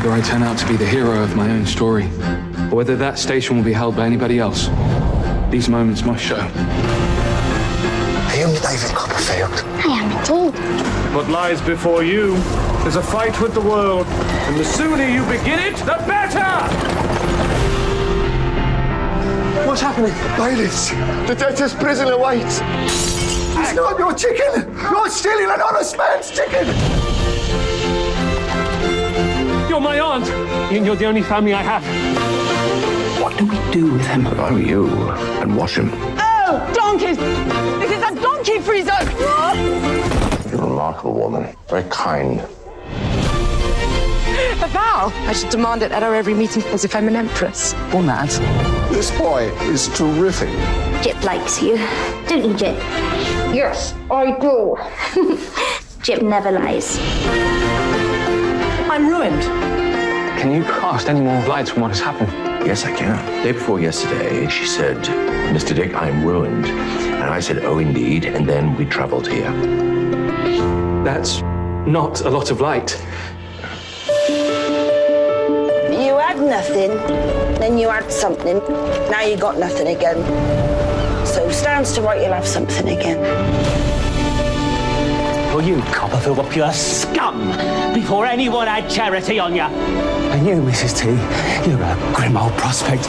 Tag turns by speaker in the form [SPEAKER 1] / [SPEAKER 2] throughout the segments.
[SPEAKER 1] whether I turn out to be the hero of my own story, or whether that station will be held by anybody else. These moments must show.
[SPEAKER 2] Are you David Copperfield?
[SPEAKER 3] I am indeed.
[SPEAKER 4] What lies before you is a fight with the world, and the sooner you begin it, the better!
[SPEAKER 2] What's happening? Bailiffs! The debtor's prisoner waits! It's not your chicken! You're stealing an honest man's chicken!
[SPEAKER 4] You're my aunt, and you're the only family I have.
[SPEAKER 5] What do we do with him?
[SPEAKER 6] If I were you, I'd wash him.
[SPEAKER 7] Oh, donkeys! This is a donkey freezer!
[SPEAKER 6] You're a remarkable woman. Very kind.
[SPEAKER 7] A vow! I should demand it at our every meeting as if I'm an empress.
[SPEAKER 5] Or mad.
[SPEAKER 2] This boy is terrific.
[SPEAKER 3] Jip likes you. Don't you, Jip? Yes, I do. Jip never lies.
[SPEAKER 7] I'm ruined.
[SPEAKER 1] Can you cast any more light on what has happened?
[SPEAKER 6] Yes, I can. Day before yesterday, she said, Mr. Dick, I'm ruined. And I said, oh, indeed. And then we traveled here.
[SPEAKER 1] That's not a lot of light.
[SPEAKER 8] You had nothing, then you had something. Now you got nothing again. So stands to right you'll have something again.
[SPEAKER 5] Well, you Copperfield were pure scum before anyone had charity on you. And you, Mrs. T, you're a grim old prospect.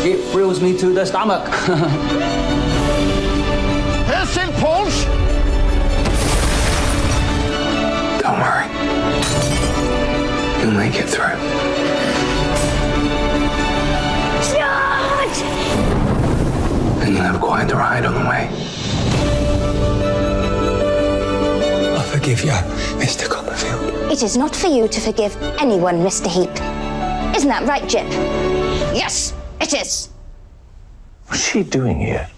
[SPEAKER 5] It thrills me to the stomach.
[SPEAKER 2] Helsing Pulse!
[SPEAKER 1] Don't worry. You'll make it through.
[SPEAKER 3] George!
[SPEAKER 1] And you'll have quite the ride on the way.
[SPEAKER 2] I forgive you, Mr. Copperfield.
[SPEAKER 3] It is not for you to forgive anyone, Mr. Heap. Isn't that right, Jip? Yes, it is.
[SPEAKER 6] What's she doing here?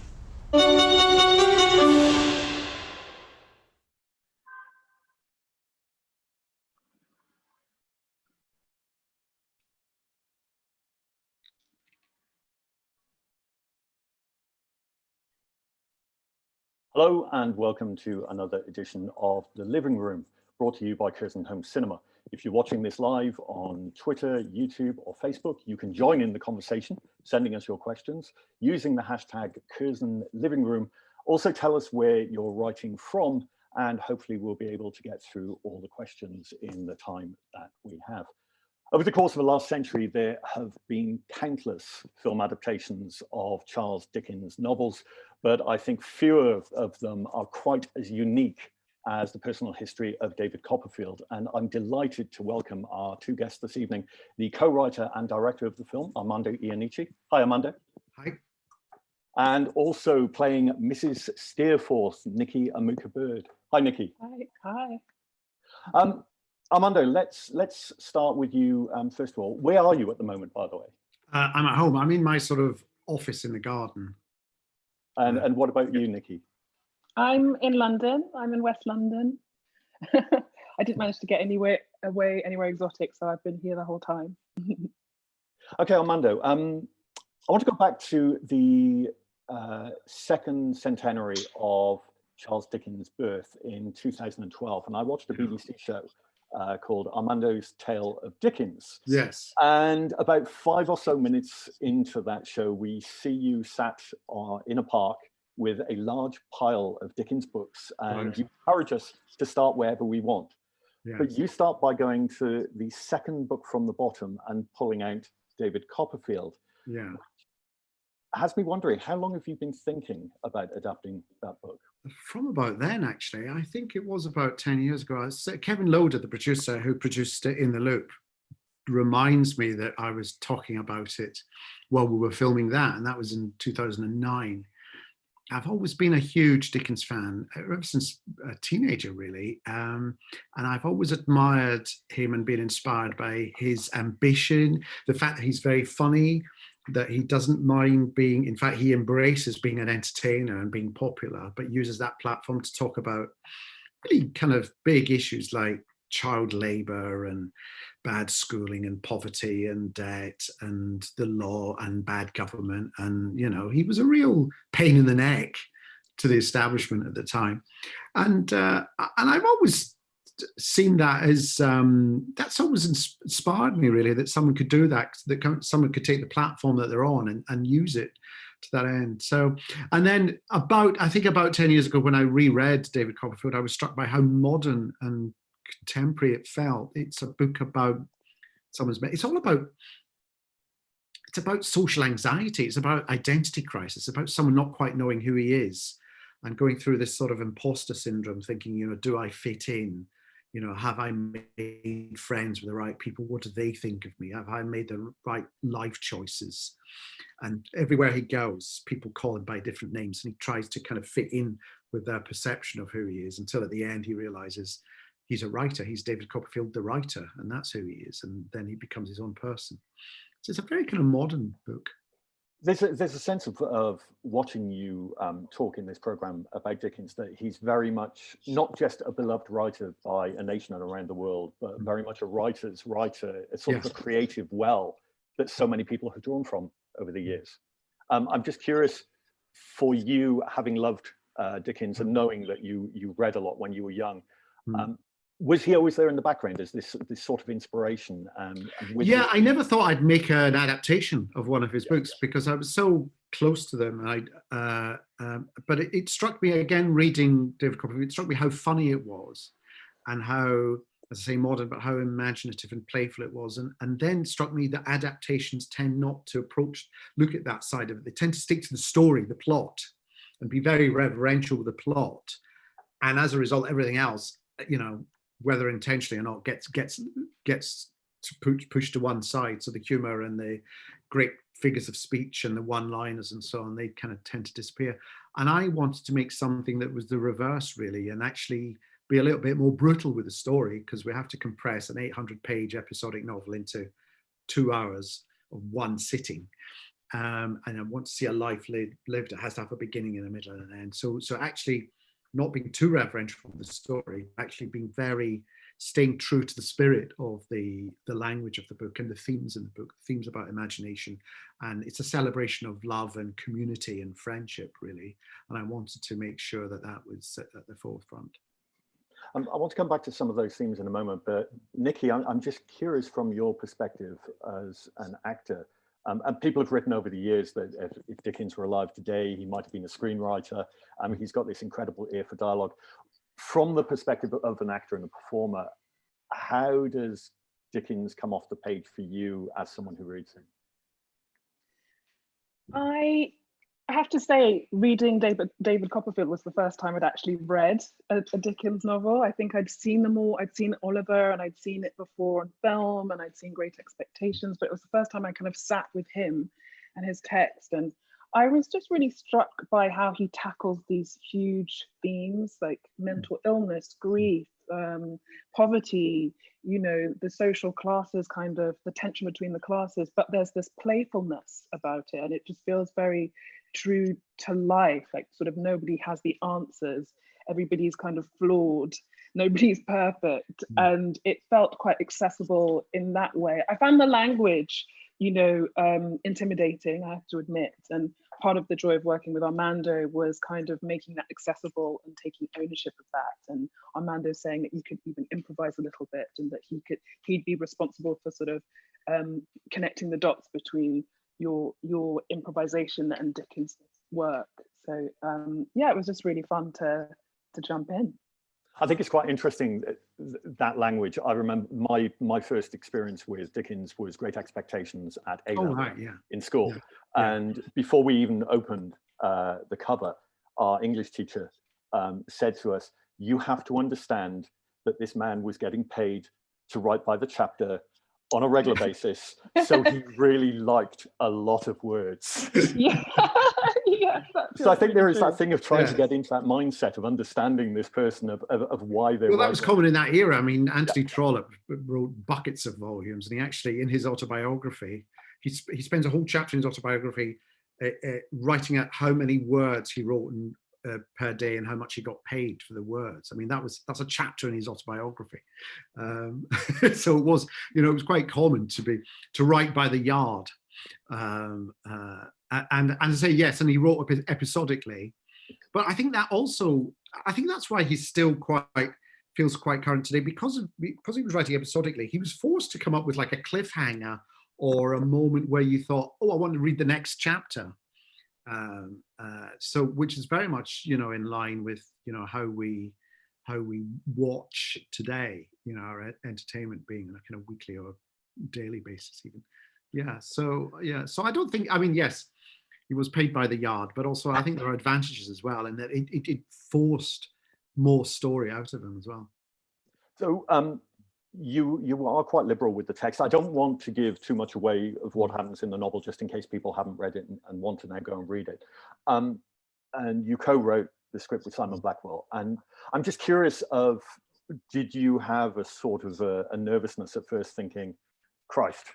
[SPEAKER 9] Hello and welcome to another edition of The Living Room, brought to you by Curzon Home Cinema. If you're watching this live on Twitter, YouTube or Facebook, you can join in the conversation, sending us your questions using the hashtag Curzon Living Room. Also tell us where you're writing from, and hopefully we'll be able to get through all the questions in the time that we have. Over the course of the last century, there have been countless film adaptations of Charles Dickens novels, but I think fewer of them are quite as unique as the personal history of David Copperfield. And I'm delighted to welcome our two guests this evening, the co-writer and director of the film, Armando Iannucci. Hi, Armando.
[SPEAKER 10] Hi.
[SPEAKER 9] And also playing Mrs. Steerforth, Nikki Amuka-Bird. Hi, Nikki.
[SPEAKER 7] Hi.
[SPEAKER 9] Armando, let's start with you first of all. Where are you at the moment, by the way?
[SPEAKER 10] I'm at home. I'm in my sort of office in the garden.
[SPEAKER 9] And what about you, Nikki?
[SPEAKER 7] I'm in London. I'm in West London. I didn't manage to get anywhere exotic, so I've been here the whole time.
[SPEAKER 9] Okay, Armando. I want to go back to the second centenary of Charles Dickens' birth in 2012, and I watched a BBC show called Armando's Tale of Dickens.
[SPEAKER 10] Yes.
[SPEAKER 9] And about 5 or so minutes into that show, we see you sat in a park with a large pile of Dickens books, and
[SPEAKER 10] Right.
[SPEAKER 9] you encourage us to start wherever we want.
[SPEAKER 10] Yes.
[SPEAKER 9] But you start by going to the second book from the bottom and pulling out David Copperfield.
[SPEAKER 10] Yeah.
[SPEAKER 9] Has me wondering, how long have you been thinking about adapting that book?
[SPEAKER 10] From about then, actually, I think it was about 10 years ago. Kevin Loader, the producer who produced it In the Loop, reminds me that I was talking about it while we were filming that, and that was in 2009. I've always been a huge Dickens fan ever since a teenager, really. And I've always admired him and been inspired by his ambition, the fact that he's very funny, that he doesn't mind being, in fact, he embraces being an entertainer and being popular, but uses that platform to talk about really kind of big issues like child labour and bad schooling and poverty and debt and the law and bad government. And, you know, he was a real pain in the neck to the establishment at the time. And I've always seen that as, that's always inspired me really, that someone could do that, someone could take the platform that they're on and use it to that end. So, and then I think about 10 years ago when I reread David Copperfield, I was struck by how modern and contemporary it felt. It's a book about it's about social anxiety. It's about identity crisis. It's about someone not quite knowing who he is and going through this sort of imposter syndrome, thinking, you know, do I fit in? You know, have I made friends with the right people? What do they think of me? Have I made the right life choices? And everywhere he goes, people call him by different names, and he tries to kind of fit in with their perception of who he is, until at the end he realizes he's a writer. He's David Copperfield, the writer, and that's who he is. And then he becomes his own person. So it's a very kind of modern book.
[SPEAKER 9] There's a sense of watching you talk in this program about Dickens, that he's very much not just a beloved writer by a nation and around the world, but very much a writer's writer, a sort of a creative well that so many people have drawn from over the years. I'm just curious, for you, having loved Dickens and knowing that you read a lot when you were young, was he always there in the background as this sort of inspiration?
[SPEAKER 10] Yeah, I never thought I'd make an adaptation of one of his books because I was so close to them. But it struck me again reading David Copperfield. It struck me how funny it was, and how, as I say, modern, but how imaginative and playful it was. And then struck me that adaptations tend not to look at that side of it. They tend to stick to the story, the plot, and be very reverential with the plot. And as a result, everything else, you know, whether intentionally or not, gets pushed to one side. So the humor and the great figures of speech and the one-liners and so on, they kind of tend to disappear. And I wanted to make something that was the reverse, really, and actually be a little bit more brutal with the story, because we have to compress an 800-page episodic novel into 2 hours of one sitting. And I want to see a life lived. It has to have a beginning and a middle and an end. So actually, not being too reverential of the story, actually being staying true to the spirit of the language of the book and the themes in the book, themes about imagination. And it's a celebration of love and community and friendship, really. And I wanted to make sure that that was at the forefront.
[SPEAKER 9] I want to come back to some of those themes in a moment, but Nikki, I'm just curious from your perspective as an actor. And people have written over the years that if Dickens were alive today, he might have been a screenwriter. He's got this incredible ear for dialogue. From the perspective of an actor and a performer, how does Dickens come off the page for you as someone who reads him?
[SPEAKER 7] I have to say, reading David Copperfield was the first time I'd actually read a Dickens novel. I think I'd seen them all. I'd seen Oliver and I'd seen it before on film and I'd seen Great Expectations, but it was the first time I kind of sat with him and his text. And I was just really struck by how he tackles these huge themes like mental illness, grief, poverty, you know, the social classes, kind of the tension between the classes, but there's this playfulness about it, and it just feels very true to life. Like, sort of, nobody has the answers, everybody's kind of flawed, nobody's perfect, and it felt quite accessible in that way. I found the language, you know, intimidating, I have to admit, and part of the joy of working with Armando was kind of making that accessible and taking ownership of that. And Armando saying that you could even improvise a little bit, and that he'd be responsible for sort of connecting the dots between your improvisation and Dickens' work. So yeah, it was just really fun to jump in.
[SPEAKER 9] I think it's quite interesting, that language. I remember my first experience with Dickens was Great Expectations at A-level in school. Yeah. And before we even opened the cover, our English teacher said to us, you have to understand that this man was getting paid to write by the chapter on a regular basis. So he really liked a lot of words. Yeah. So I think there is that thing of trying to get into that mindset of understanding this person, of why they're.
[SPEAKER 10] Well, that was common in that era. I mean, Anthony Trollope wrote buckets of volumes, and he actually, in his autobiography, he spends a whole chapter in his autobiography writing out how many words he wrote per day and how much he got paid for the words. I mean, that's a chapter in his autobiography. So it was, it was quite common to write by the yard. And I say yes, and he wrote episodically. But I think that's why he's still feels quite current today, because he was writing episodically. He was forced to come up with like a cliffhanger or a moment where you thought, oh, I want to read the next chapter. So which is very much, in line with, how we watch today, our entertainment being on a kind of weekly or daily basis even. So I don't think, yes, he was paid by the yard, but also I think there are advantages as well, in that it forced more story out of him as well.
[SPEAKER 9] So you are quite liberal with the text. I don't want to give too much away of what happens in the novel, just in case people haven't read it and want to now go and read it. And you co-wrote the script with Simon Blackwell, and I'm just curious did you have a sort of a nervousness at first, thinking, Christ,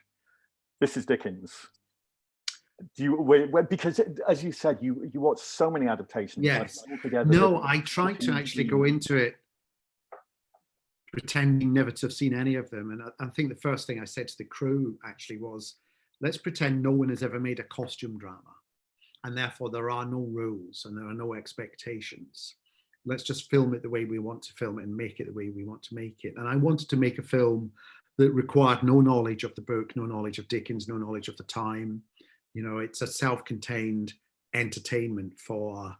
[SPEAKER 9] this is Dickens? Because as you said, you watch so many adaptations.
[SPEAKER 10] Yes. No, I tried to actually go into it pretending never to have seen any of them. And I think the first thing I said to the crew actually was, let's pretend no one has ever made a costume drama, and therefore there are no rules and there are no expectations. Let's just film it the way we want to film it and make it the way we want to make it. And I wanted to make a film that required no knowledge of the book, no knowledge of Dickens, no knowledge of the time. It's a self-contained entertainment for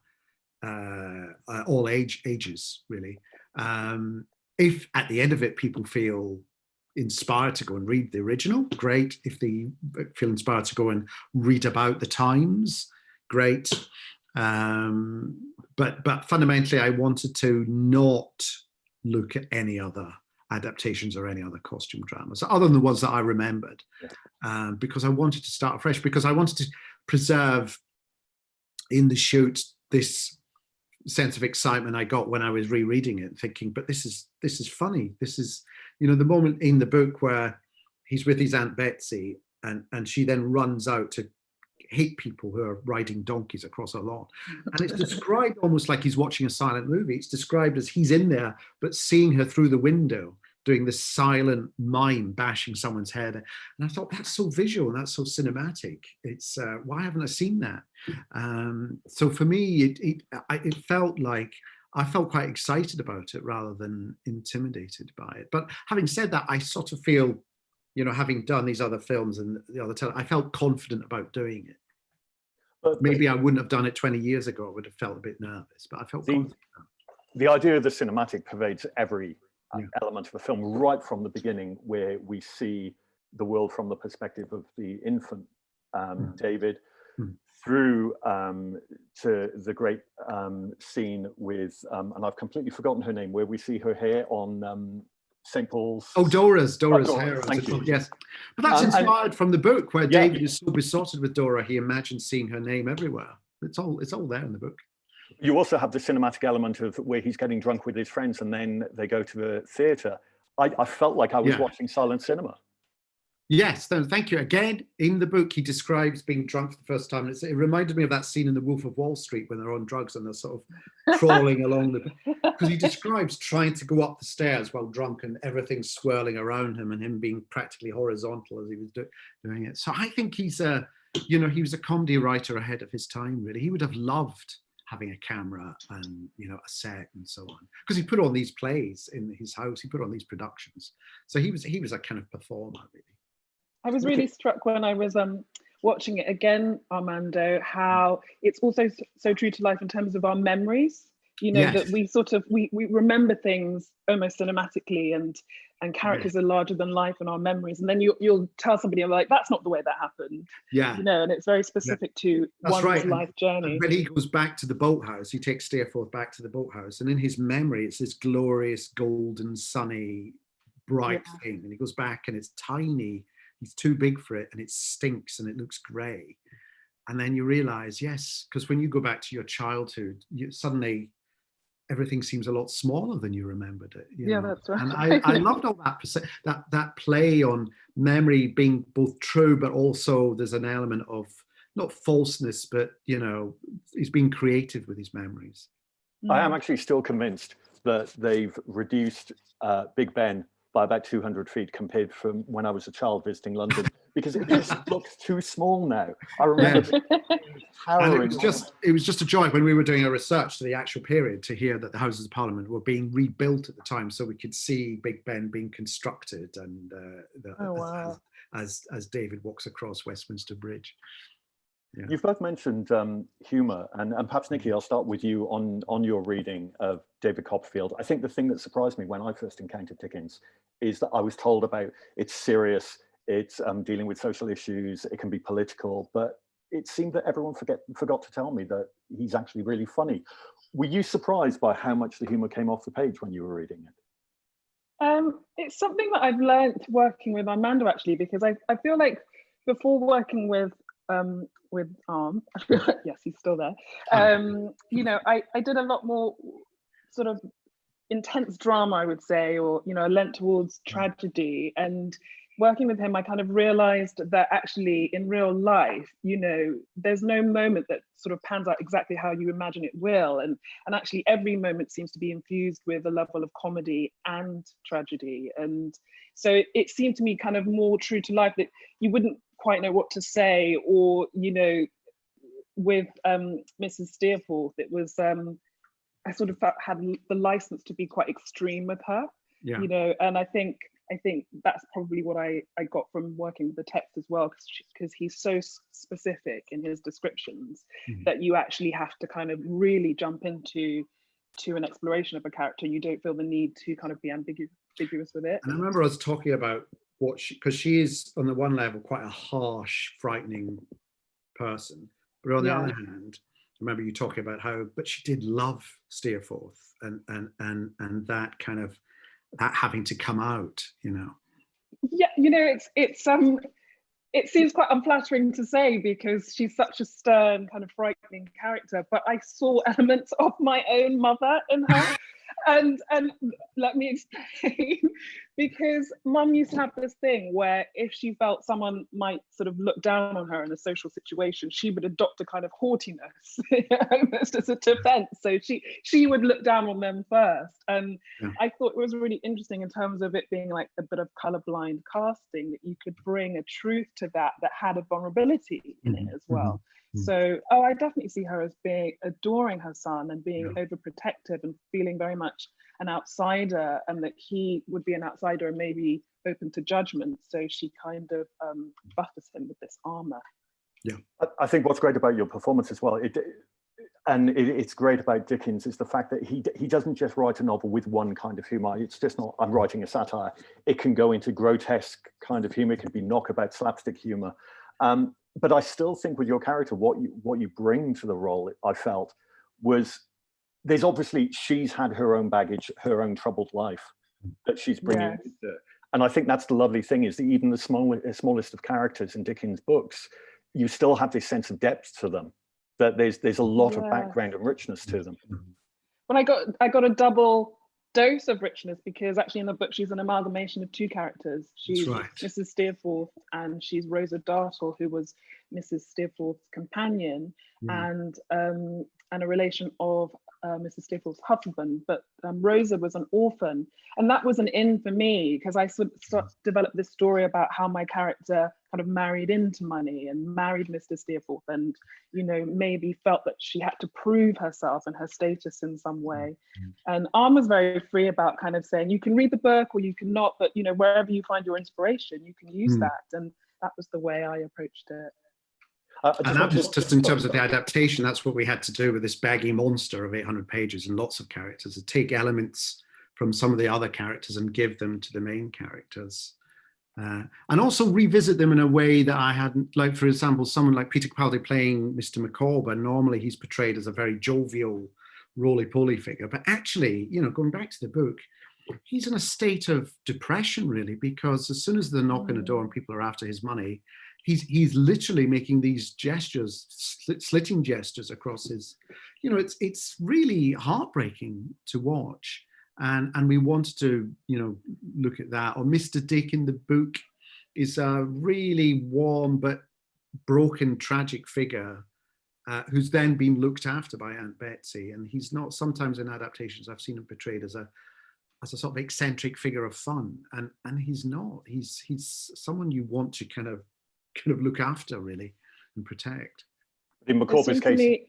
[SPEAKER 10] all ages, really. If at the end of it people feel inspired to go and read the original, great. If they feel inspired to go and read about the times, great. But fundamentally, I wanted to not look at any other adaptations or any other costume dramas other than the ones that I remembered, because I wanted to start afresh, because I wanted to preserve in the shoot this sense of excitement I got when I was rereading it, thinking, but this is funny. This is, the moment in the book where he's with his Aunt Betsy and she then runs out to hit people who are riding donkeys across a lawn. And it's described almost like he's watching a silent movie. It's described as he's in there, but seeing her through the window, doing this silent mime, bashing someone's head. And I thought, that's so visual, and that's so cinematic. It's, why haven't I seen that? So for me, it felt like, I felt quite excited about it rather than intimidated by it. But having said that, I sort of feel, having done these other films and the other I felt confident about doing it. But maybe I wouldn't have done it 20 years ago. I would have felt a bit nervous, but I felt confident.
[SPEAKER 9] The idea of the cinematic pervades every element of the film, right from the beginning, where we see the world from the perspective of the infant David, through to the great scene with, and I've completely forgotten her name, where we see her hair on St. Paul's.
[SPEAKER 10] Oh, Dora's hair. Thank you. Yes, but that's inspired from the book, where David is so besotted with Dora, he imagines seeing her name everywhere. It's all there in the book.
[SPEAKER 9] You also have the cinematic element of where he's getting drunk with his friends and then they go to the theatre. I felt like I was watching silent cinema.
[SPEAKER 10] Yes, thank you. Again, in the book, he describes being drunk for the first time. It reminded me of that scene in The Wolf of Wall Street when they're on drugs and they're sort of crawling along because he describes trying to go up the stairs while drunk and everything swirling around him and him being practically horizontal as he was doing it. So I think he was a comedy writer ahead of his time, really. He would have loved having a camera and, a set and so on, because he put on these plays in his house. He put on these productions. So he was a kind of performer, really.
[SPEAKER 7] I was really struck when I was watching it again, Armando, how it's also so true to life in terms of our memories. That we sort of we remember things almost cinematically, and characters are larger than life in our memories. And then you'll tell somebody, I'm like, that's not the way that happened. And it's very specific to one's life journey.
[SPEAKER 10] And when he goes back to the boathouse, he takes Steerforth back to the boathouse, and in his memory, it's this glorious, golden, sunny, bright thing. And he goes back, and it's tiny. He's too big for it, and it stinks, and it looks grey. And then you realise, yes, because when you go back to your childhood, suddenly everything seems a lot smaller than you remembered it.
[SPEAKER 7] That's right.
[SPEAKER 10] And I loved all that play on memory being both true, but also there's an element of not falseness, but he's being creative with his memories.
[SPEAKER 9] I am actually still convinced that they've reduced Big Ben by about 200 feet compared from when I was a child visiting London, because it just looks too small now. I remember
[SPEAKER 10] and it was just a joy when we were doing our research to the actual period to hear that the Houses of Parliament were being rebuilt at the time, so we could see Big Ben being constructed and as David walks across Westminster Bridge. Yeah.
[SPEAKER 9] You've both mentioned humour, and perhaps Nikki, I'll start with you on your reading of David Copperfield. I think the thing that surprised me when I first encountered Dickens is that I was told about it's serious, it's dealing with social issues, it can be political, but it seemed that everyone forgot to tell me that he's actually really funny. Were you surprised by how much the humour came off the page when you were reading it?
[SPEAKER 7] It's something that I've learned working with Armando, actually, because I feel like before working with Arm, yes, he's still there. You know, I did a lot more sort of intense drama, I would say, or, you know, I lent towards tragedy. And working with him, I kind of realized that actually in real life, you know, there's no moment that sort of pans out exactly how you imagine it will. And actually every moment seems to be infused with a level of comedy and tragedy. And so it seemed to me kind of more true to life, that you wouldn't quite know what to say, or, you know, with Mrs. Steerforth, it was, I sort of had the license to be quite extreme with her, you know, and I think that's probably what I got from working with the text as well, because he's so specific in his descriptions that you actually have to kind of really jump into an exploration of a character. You don't feel the need to kind of be ambiguous with it.
[SPEAKER 10] And I remember us talking about because she is on the one level quite a harsh, frightening person, but on the other hand, I remember you talking about but she did love Steerforth, and that kind of that having to come out, you know.
[SPEAKER 7] Yeah, you know, it seems quite unflattering to say because she's such a stern, kind of frightening character, but I saw elements of my own mother in her. And let me explain, because Mum used to have this thing where if she felt someone might sort of look down on her in a social situation, she would adopt a kind of haughtiness almost as a defense. So she would look down on them first. And I thought it was really interesting in terms of it being like a bit of colorblind casting, that you could bring a truth to that had a vulnerability in it as well. So, I definitely see her as being adoring her son and being overprotective and feeling very much an outsider, and that he would be an outsider and maybe open to judgment. So she kind of buffers him with this armor.
[SPEAKER 9] Yeah, I think what's great about your performance as well, it's great about Dickens, is the fact that he doesn't just write a novel with one kind of humor. It's just not, I'm writing a satire. It can go into grotesque kind of humor. It could be knockabout slapstick humor. But I still think with your character, what you bring to the role, I felt, was there's obviously, she's had her own baggage, her own troubled life that she's bringing. Yes. And I think that's the lovely thing, is that even the smallest of characters in Dickens' books, you still have this sense of depth to them, that there's a lot of background and richness to them.
[SPEAKER 7] Well, I got a double dose of richness, because actually in the book she's an amalgamation of two characters. She's Mrs. Steerforth, and she's Rosa Dartle, who was Mrs. Steerforth's companion, and a relation of Mrs. Steerforth's husband. But Rosa was an orphan, and that was an in for me, because I sort of developed this story about how my character kind of married into money and married Mr. Steerforth, and, you know, maybe felt that she had to prove herself and her status in some way. And Arm was very free about kind of saying, you can read the book or you can not, but, you know, wherever you find your inspiration, you can use that. And that was the way I approached it.
[SPEAKER 10] And that was just in terms of the adaptation, that's what we had to do with this baggy monster of 800 pages and lots of characters, to take elements from some of the other characters and give them to the main characters. And also revisit them in a way that I hadn't, like, for example, someone like Peter Capaldi playing Mr. Micawber, normally he's portrayed as a very jovial, roly-poly figure, but actually, you know, going back to the book, he's in a state of depression, really, because as soon as they knock on the door and people are after his money, he's literally making these gestures, slitting gestures across his, you know, it's really heartbreaking to watch. And we wanted to, you know, look at that. Or Mr. Dick in the book is a really warm but broken, tragic figure. who's then been looked after by Aunt Betsy. And he's not, sometimes in adaptations, I've seen him portrayed as a sort of eccentric figure of fun. And he's not. He's someone you want to kind of look after, really, and protect.
[SPEAKER 9] In McCorby's case.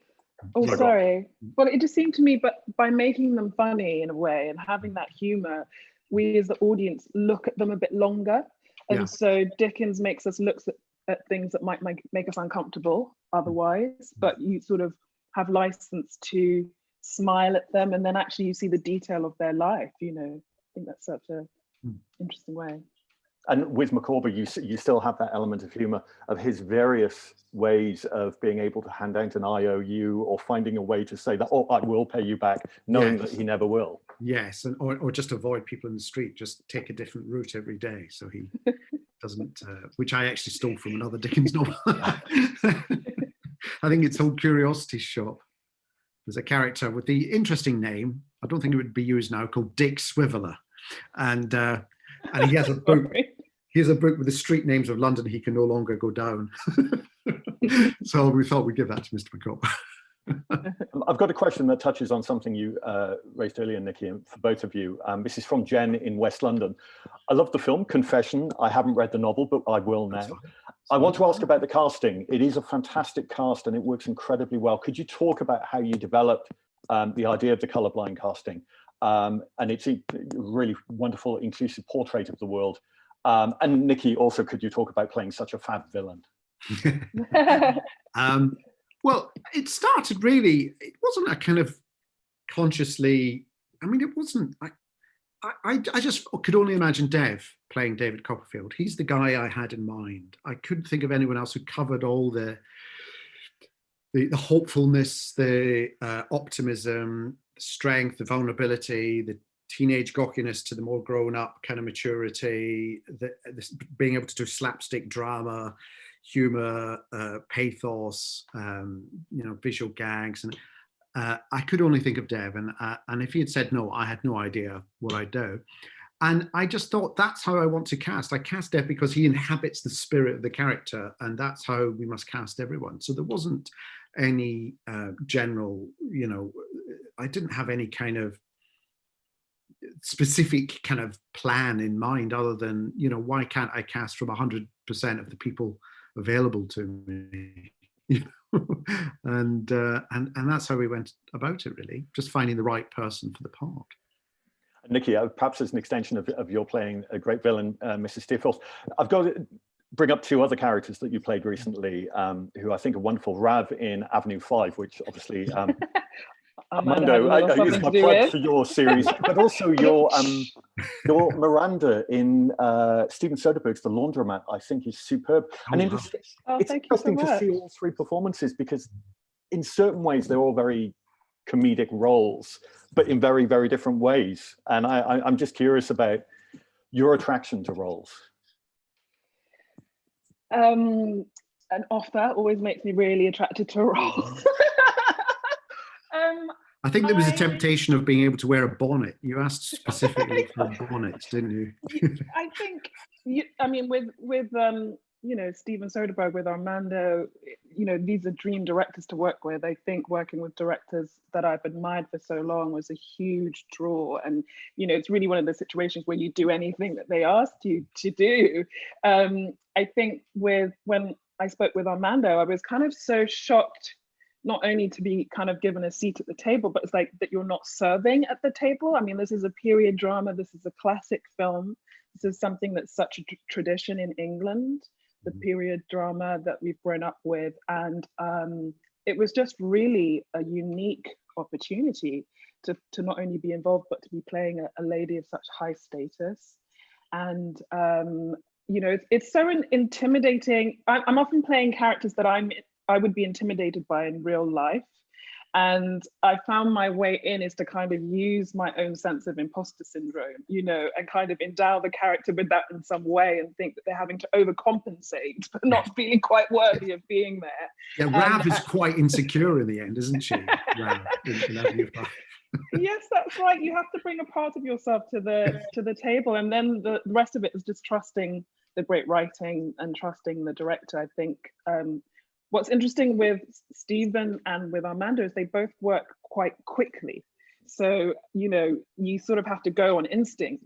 [SPEAKER 7] Sorry. Well, it just seemed to me, but by making them funny in a way and having that humor, we as the audience look at them a bit longer. And so Dickens makes us look at things that might make us uncomfortable otherwise, but you sort of have license to smile at them, and then actually you see the detail of their life. You know, I think that's such a interesting way.
[SPEAKER 9] And with McCorby, you still have that element of humor of his various ways of being able to hand out an IOU or finding a way to say that, oh, I will pay you back, knowing that he never will.
[SPEAKER 10] Yes, and or just avoid people in the street, just take a different route every day, so he doesn't, which I actually stole from another Dickens novel. I think it's called Curiosity Shop. There's a character with the interesting name, I don't think it would be used now, called Dick Swiveller. And he has a book. He has a book with the street names of London he can no longer go down. So we thought we'd give that to Mr. McCorby.
[SPEAKER 9] I've got a question that touches on something you raised earlier, Nikki, and for both of you. This is from Jen in West London. I love the film, confession. I haven't read the novel, but I will now. I want to ask about the casting. It is a fantastic cast and it works incredibly well. Could you talk about how you developed the idea of the colorblind casting? And it's a really wonderful, inclusive portrait of the world. And Nikki, also, could you talk about playing such a fab villain?
[SPEAKER 10] Well, it started really, it wasn't a kind of consciously, I mean, it wasn't, I just could only imagine Dev playing David Copperfield. He's the guy I had in mind. I couldn't think of anyone else who covered all the hopefulness, the optimism, the strength, the vulnerability, the teenage gawkiness to the more grown-up kind of maturity, this being able to do slapstick drama, humor, pathos, visual gags, and I could only think of Dev, and if he had said no, I had no idea what I'd do. And I just thought, that's how I want to cast. I cast Dev because he inhabits the spirit of the character, and that's how we must cast everyone. So there wasn't any general, I didn't have any kind of specific kind of plan in mind other than, why can't I cast from 100% of the people available to me? And that's how we went about it, really, just finding the right person for the part.
[SPEAKER 9] Nikki, perhaps as an extension of your playing a great villain, Mrs. Steerforth, I've got to bring up two other characters that you played recently, who I think are wonderful. Rav in Avenue 5, which obviously Armando, I use my plug for your series, but also your Miranda in Steven Soderbergh's The Laundromat, I think is superb. And it's interesting to see all three performances, because in certain ways they're all very comedic roles, but in very, very different ways. And I'm just curious about your attraction to roles.
[SPEAKER 7] An offer always makes me really attracted to a role.
[SPEAKER 10] I think there was a temptation of being able to wear a bonnet. You asked specifically for bonnets, didn't you?
[SPEAKER 7] I think, with Steven Soderbergh, with Armando, these are dream directors to work with. I think working with directors that I've admired for so long was a huge draw. And, it's really one of those situations where you do anything that they asked you to do. I think when I spoke with Armando, I was kind of so shocked, not only to be kind of given a seat at the table, but it's like that you're not serving at the table. I mean, this is a period drama. This is a classic film. This is something that's such a tradition in England, the period drama that we've grown up with. And it was just really a unique opportunity to not only be involved, but to be playing a lady of such high status. And, it's so intimidating. I'm often playing characters that I would be intimidated by in real life. And I found my way in is to kind of use my own sense of imposter syndrome, and kind of endow the character with that in some way and think that they're having to overcompensate for not feeling quite worthy of being there.
[SPEAKER 10] Yeah, Rav is quite insecure in the end, isn't she? Rav,
[SPEAKER 7] Yes, that's right. You have to bring a part of yourself to the table, and then the rest of it is just trusting the great writing and trusting the director. I think what's interesting with Stephen and with Armando is they both work quite quickly. So, you know, you sort of have to go on instinct.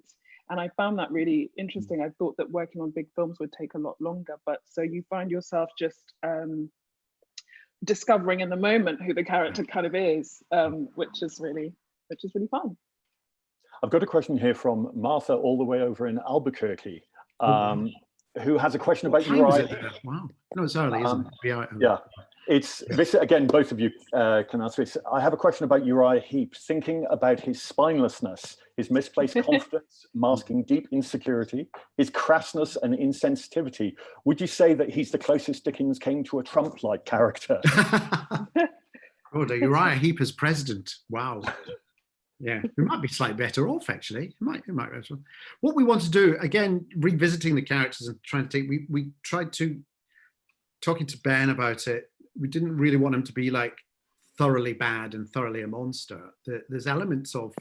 [SPEAKER 7] And I found that really interesting. I thought that working on big films would take a lot longer, but so you find yourself just discovering in the moment who the character kind of is, which is really fun.
[SPEAKER 9] I've got a question here from Martha all the way over in Albuquerque, who has a question about Uriah.
[SPEAKER 10] Wow, no, it's early, isn't it?
[SPEAKER 9] Yeah, it's this again. Both of you can answer this. I have a question about Uriah Heep. Thinking about his spinelessness, his misplaced confidence, masking deep insecurity, his crassness and insensitivity. Would you say that he's the closest Dickens came to a Trump-like character?
[SPEAKER 10] Oh, the Uriah Heep as president. Wow. Yeah, we might be slightly better off, actually. It might be better. What we want to do, again, revisiting the characters and trying to take, we tried to, talking to Ben about it, we didn't really want him to be like thoroughly bad and thoroughly a monster. There's elements of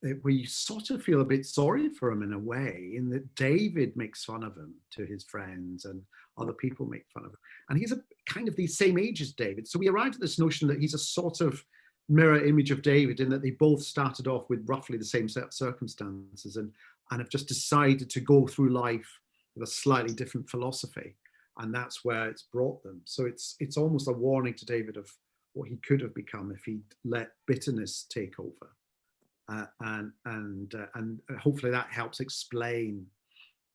[SPEAKER 10] it where you sort of feel a bit sorry for him in a way, in that David makes fun of him to his friends and other people make fun of him. And he's a kind of the same age as David. So we arrived at this notion that he's a sort of mirror image of David, in that they both started off with roughly the same set of circumstances and have just decided to go through life with a slightly different philosophy. And that's where it's brought them. So it's almost a warning to David of what he could have become if he'd let bitterness take over. And hopefully that helps explain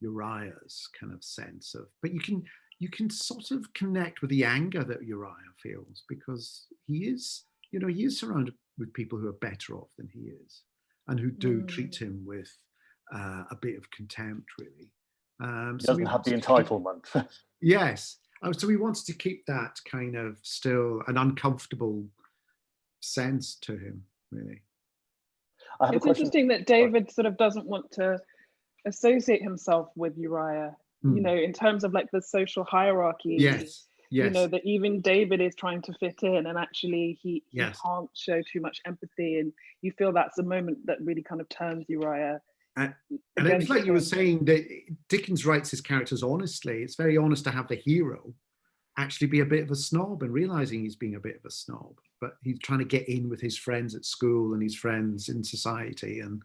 [SPEAKER 10] Uriah's kind of sense of, but you can sort of connect with the anger that Uriah feels, because he is, you know, he is surrounded with people who are better off than he is and who do treat him with a bit of contempt, really.
[SPEAKER 9] He doesn't have the entitlement.
[SPEAKER 10] Yes. So we wanted to keep that kind of still an uncomfortable sense to him, really.
[SPEAKER 7] It's interesting that David sort of doesn't want to associate himself with Uriah, you know, in terms of like the social hierarchy.
[SPEAKER 10] Yes. Yes.
[SPEAKER 7] You know, that even David is trying to fit in, and actually he can't show too much empathy, and you feel that's the moment that really kind of turns Uriah.
[SPEAKER 10] And it was like you were saying, that Dickens writes his characters honestly. It's very honest to have the hero actually be a bit of a snob and realizing he's being a bit of a snob, but he's trying to get in with his friends at school and his friends in society, and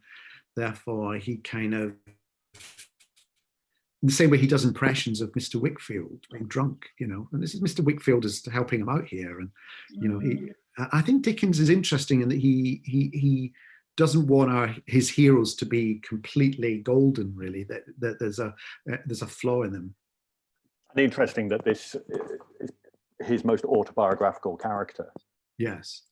[SPEAKER 10] therefore he kind of, in the same way he does impressions of Mr. Wickfield being drunk, you know, and this is Mr. Wickfield is helping him out here, and you know, I think Dickens is interesting in that he doesn't want his heroes to be completely golden, really. That there's a flaw in them.
[SPEAKER 9] And interesting that this is his most autobiographical character.
[SPEAKER 10] Yes,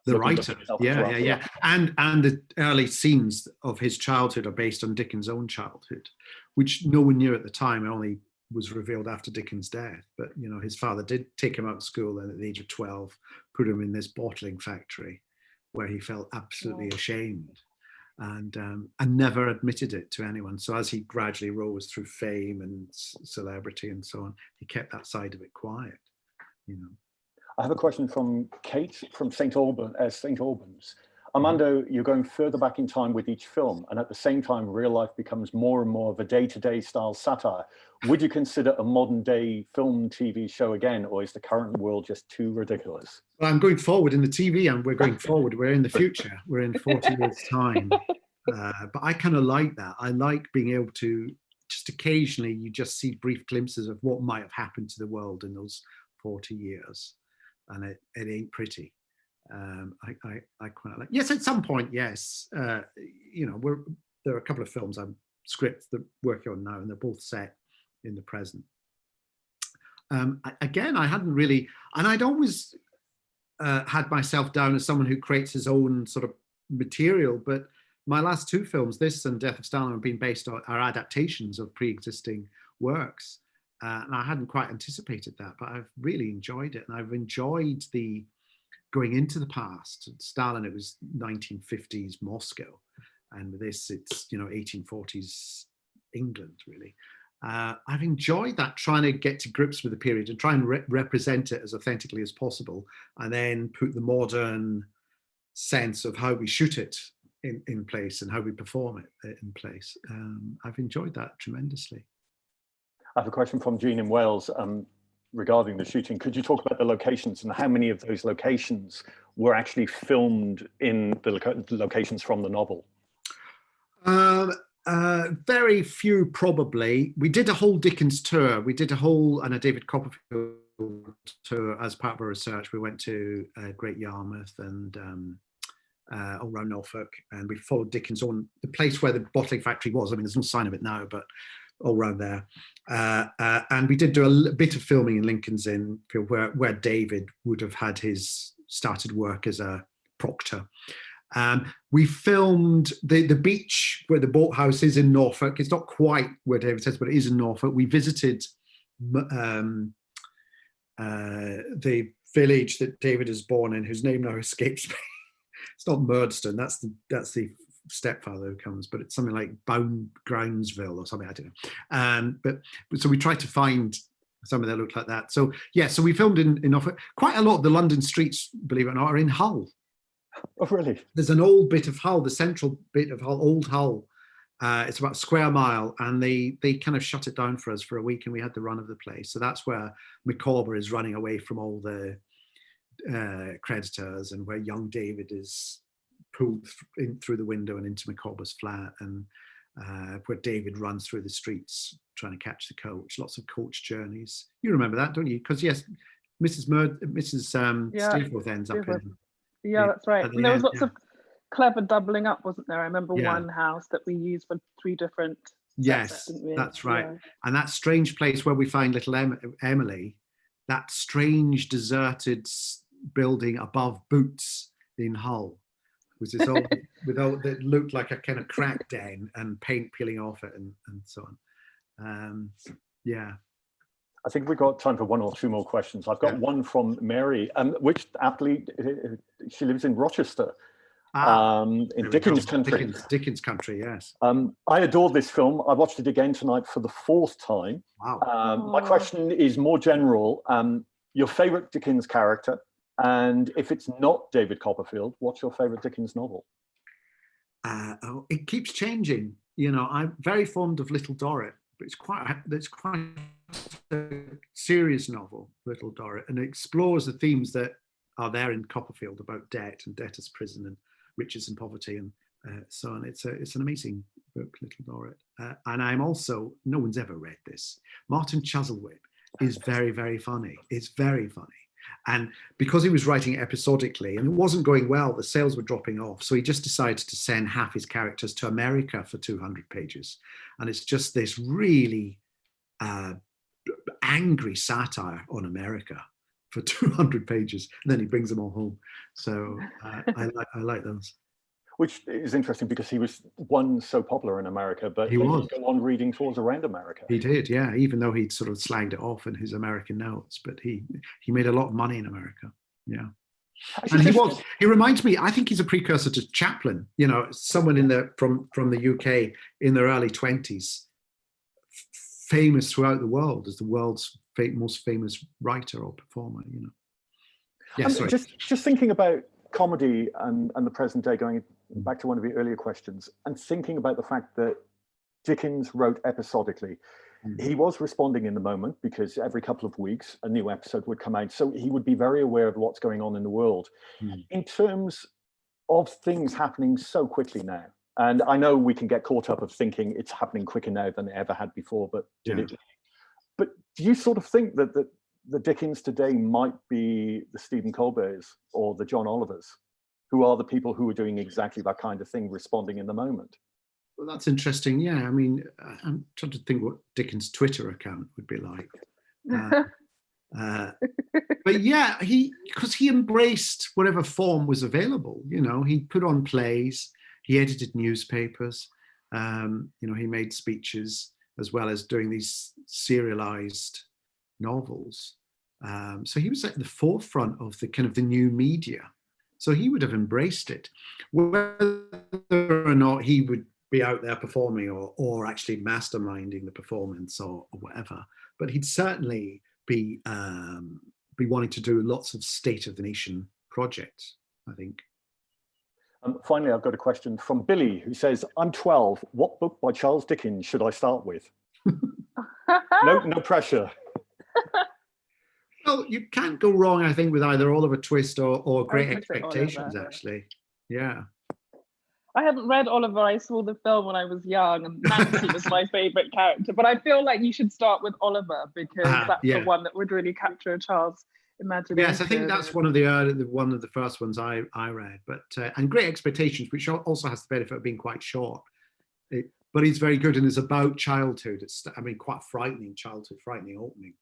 [SPEAKER 10] the writer. Yeah. And the early scenes of his childhood are based on Dickens' own childhood, which no one knew at the time. It only was revealed after Dickens' death. But you know, his father did take him out of school, and at the age of 12, put him in this bottling factory, where he felt absolutely ashamed, and never admitted it to anyone. So as he gradually rose through fame and celebrity and so on, he kept that side of it quiet, you know.
[SPEAKER 9] I have a question from Kate from St. Albans. Armando, you're going further back in time with each film, and at the same time, real life becomes more and more of a day-to-day style satire. Would you consider a modern day film TV show again, or is the current world just too ridiculous?
[SPEAKER 10] Well, I'm going forward in the TV, and we're going forward. We're in the future. We're in 40 years' time. But I kind of like that. I like being able to, just occasionally, you just see brief glimpses of what might have happened to the world in those 40 years. And it ain't pretty. I quite like. Yes, at some point, yes. You know, there are a couple of films scripts that we're working on now, and they're both set in the present. Again, I hadn't really, and I'd always had myself down as someone who creates his own sort of material. But my last two films, this and Death of Stalin, have been based on are adaptations of pre-existing works. And I hadn't quite anticipated that, but I've really enjoyed it. And I've enjoyed the going into the past. Stalin, it was 1950s Moscow. And with this, it's, you know, 1840s England, really. I've enjoyed that, trying to get to grips with the period and try and represent it as authentically as possible, and then put the modern sense of how we shoot it in place and how we perform it in place. I've enjoyed that tremendously.
[SPEAKER 9] I have a question from Jean in Wales. regarding the shooting. Could you talk about the locations and how many of those locations were actually filmed in the locations from the novel?
[SPEAKER 10] Very few, probably. We did a whole Dickens tour. We did a whole and a David Copperfield tour as part of our research. We went to Great Yarmouth and all around Norfolk, and we followed Dickens on the place where the bottling factory was. I mean, there's no sign of it now, but all around there. And we did do a bit of filming in Lincoln's Inn, where David would have had his started work as a proctor. We filmed the beach where the boathouse is in Norfolk. It's not quite where David says, but it is in Norfolk. We visited the village that David is born in, whose name now escapes me. It's not Murdstone. That's the stepfather who comes, but it's something like Groundsville or something. I don't know. But so we tried to find something that looked like that. So yeah, so we filmed in Norfolk. Quite a lot of the London streets, believe it or not, are in Hull.
[SPEAKER 9] Oh, really?
[SPEAKER 10] There's an old bit of Hull, the central bit of Hull, Old Hull. It's about a square mile, and they kind of shut it down for us for a week, and we had the run of the place. So that's where Micawber is running away from all the creditors, and where young David is pulled in through the window and into Micawber's flat, and where David runs through the streets trying to catch the coach. Lots of coach journeys. You remember that, don't you? Because yes, Mrs. Steerforth ends up in.
[SPEAKER 7] Yeah, that's right. And there was lots of clever doubling up, wasn't there? I remember
[SPEAKER 10] Yeah.
[SPEAKER 7] one house that we used for 3 different
[SPEAKER 10] Yes,
[SPEAKER 7] sets, didn't we?
[SPEAKER 10] that's right.
[SPEAKER 7] Yeah.
[SPEAKER 10] And that strange place where we find little Emily, that strange deserted building above Boots in Hull, was this old, that looked like a kind of crack den and paint peeling off it and so on. Yeah.
[SPEAKER 9] I think we've got time for 1 or 2 more questions. I've got one from Mary, which aptly, she lives in Rochester, in Dickens country.
[SPEAKER 10] Dickens country, yes.
[SPEAKER 9] I adored this film. I watched it again tonight for the 4th time.
[SPEAKER 10] Wow.
[SPEAKER 9] My question is more general. Your favorite Dickens character, and if it's not David Copperfield, what's your favorite Dickens novel?
[SPEAKER 10] It keeps changing. You know, I'm very fond of Little Dorrit, but it's quite a serious novel, Little Dorrit, and it explores the themes that are there in Copperfield about debt and debtor's prison and riches and poverty and so on. It's an amazing book, Little Dorrit. And I'm also, no one's ever read this, Martin Chuzzlewit is very, very funny. It's very funny. And because he was writing episodically and it wasn't going well, the sales were dropping off. So he just decided to send half his characters to America for 200 pages. And it's just this really angry satire on America for 200 pages. And then he brings them all home. So I like those.
[SPEAKER 9] Which is interesting because he was so popular in America, but
[SPEAKER 10] he was
[SPEAKER 9] go on reading tours around America.
[SPEAKER 10] He did, yeah. Even though he'd sort of slagged it off in his American notes, but he made a lot of money in America. Yeah, and he reminds me. I think he's a precursor to Chaplin. You know, someone from the UK in their early 20s, famous throughout the world as the world's most famous writer or performer. You know. Yeah, sorry.
[SPEAKER 9] Just thinking about comedy and the present day, going back to one of your earlier questions, and thinking about the fact that Dickens wrote episodically. He was responding in the moment because every couple of weeks a new episode would come out. So he would be very aware of what's going on in the world. In terms of things happening so quickly now, and I know we can get caught up of thinking it's happening quicker now than it ever had before, but But do you sort of think that the Dickens today might be the Stephen Colberts or the John Olivers, who are the people who are doing exactly that kind of thing, responding in the moment?
[SPEAKER 10] Well, that's interesting. Yeah, I mean, I'm trying to think what Dickens' Twitter account would be like. But yeah, because he embraced whatever form was available. You know, he put on plays, he edited newspapers, you know, he made speeches as well as doing these serialized novels. So he was at the forefront of the kind of the new media. So he would have embraced it. Whether or not he would be out there performing or actually masterminding the performance or whatever, but he'd certainly be wanting to do lots of state of the nation projects, I think.
[SPEAKER 9] Finally, I've got a question from Billy, who says, I'm 12. What book by Charles Dickens should I start with? No pressure.
[SPEAKER 10] Well, you can't go wrong, I think, with either Oliver Twist or Great
[SPEAKER 7] gonna say
[SPEAKER 10] Expectations,
[SPEAKER 7] Oliver.
[SPEAKER 10] actually. Yeah.
[SPEAKER 7] I haven't read Oliver. I saw the film when I was young, and Nancy was my favourite character. But I feel like you should start with Oliver because that's the one that would really capture a child's imagination.
[SPEAKER 10] Yes, I think that's one of the first ones I read. But and Great Expectations, which also has the benefit of being quite short, but it's very good and it's about childhood. It's quite frightening childhood, frightening opening.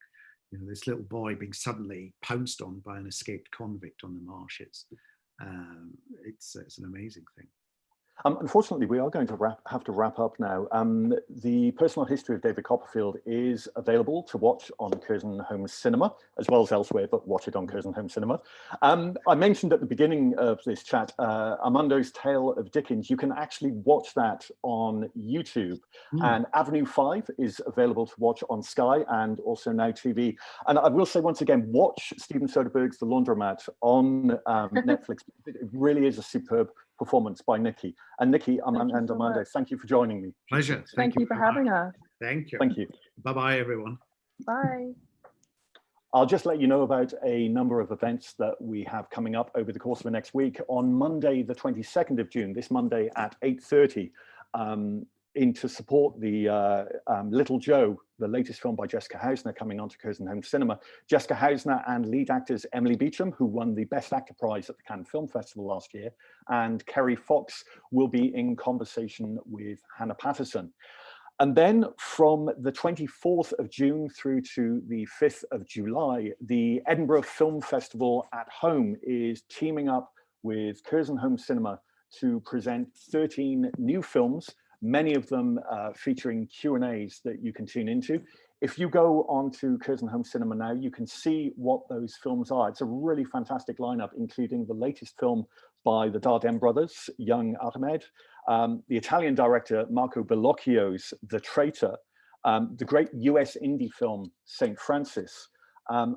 [SPEAKER 10] You know, this little boy being suddenly pounced on by an escaped convict on the marshes. It's an amazing thing.
[SPEAKER 9] Unfortunately, we are going to have to wrap up now. The personal history of David Copperfield is available to watch on Curzon Home Cinema, as well as elsewhere, but watch it on Curzon Home Cinema. I mentioned at the beginning of this chat, Armando's Tale of Dickens. You can actually watch that on YouTube. And Avenue 5 is available to watch on Sky and also Now TV. And I will say once again, watch Steven Soderbergh's The Laundromat on Netflix. It really is a superb performance by Nikki. And Nikki and Armando, thank you for joining me.
[SPEAKER 10] Pleasure.
[SPEAKER 7] Thank you for having us.
[SPEAKER 10] Thank you.
[SPEAKER 9] Thank you.
[SPEAKER 10] Bye-bye, everyone.
[SPEAKER 7] Bye.
[SPEAKER 9] I'll just let you know about a number of events that we have coming up over the course of the next week. On Monday, the 22nd of June, this Monday at 8:30, to support the Little Joe, the latest film by Jessica Hausner coming onto Curzon Home Cinema. Jessica Hausner and lead actors Emily Beecham, who won the Best Actor prize at the Cannes Film Festival last year, and Kerry Fox will be in conversation with Hannah Patterson. And then from the 24th of June through to the 5th of July, the Edinburgh Film Festival at Home is teaming up with Curzon Home Cinema to present 13 new films, many of them featuring Q&As that you can tune into. If you go on to Curzon Home Cinema now, you can see what those films are. It's a really fantastic lineup, including the latest film by the Dardenne brothers, Young Ahmed, the Italian director Marco Bellocchio's The Traitor, the great US indie film St. Francis,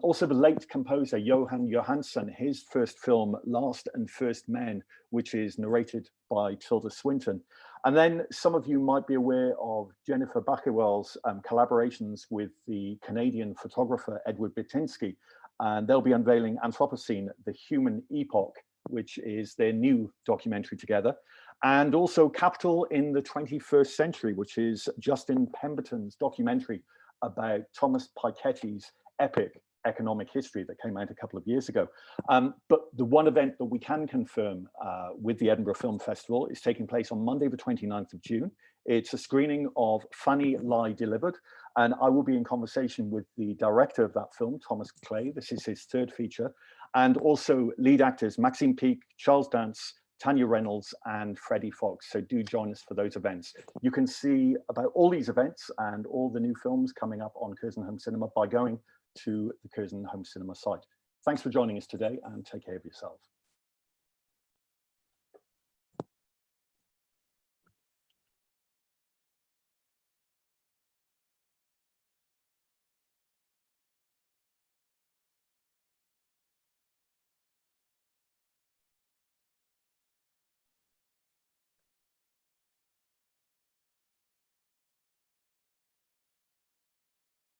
[SPEAKER 9] also the late composer Johan Johansson, his first film Last and First Men, which is narrated by Tilda Swinton. And then some of you might be aware of Jennifer Backwell's collaborations with the Canadian photographer Edward Bitinsky, and they'll be unveiling Anthropocene, The Human Epoch, which is their new documentary together, and also Capital in the 21st Century, which is Justin Pemberton's documentary about Thomas Piketty's epic economic history that came out a couple of years ago. But the one event that we can confirm with the Edinburgh Film Festival is taking place on Monday, the 29th of June. It's a screening of Funny Lie Delivered, and I will be in conversation with the director of that film, Thomas Clay. This is his third feature, and also lead actors Maxine Peake, Charles Dance, Tanya Reynolds, and Freddie Fox. So do join us for those events. You can see about all these events and all the new films coming up on Curzon Home Cinema by going to the Curzon Home Cinema site. Thanks for joining us today, and take care of yourself.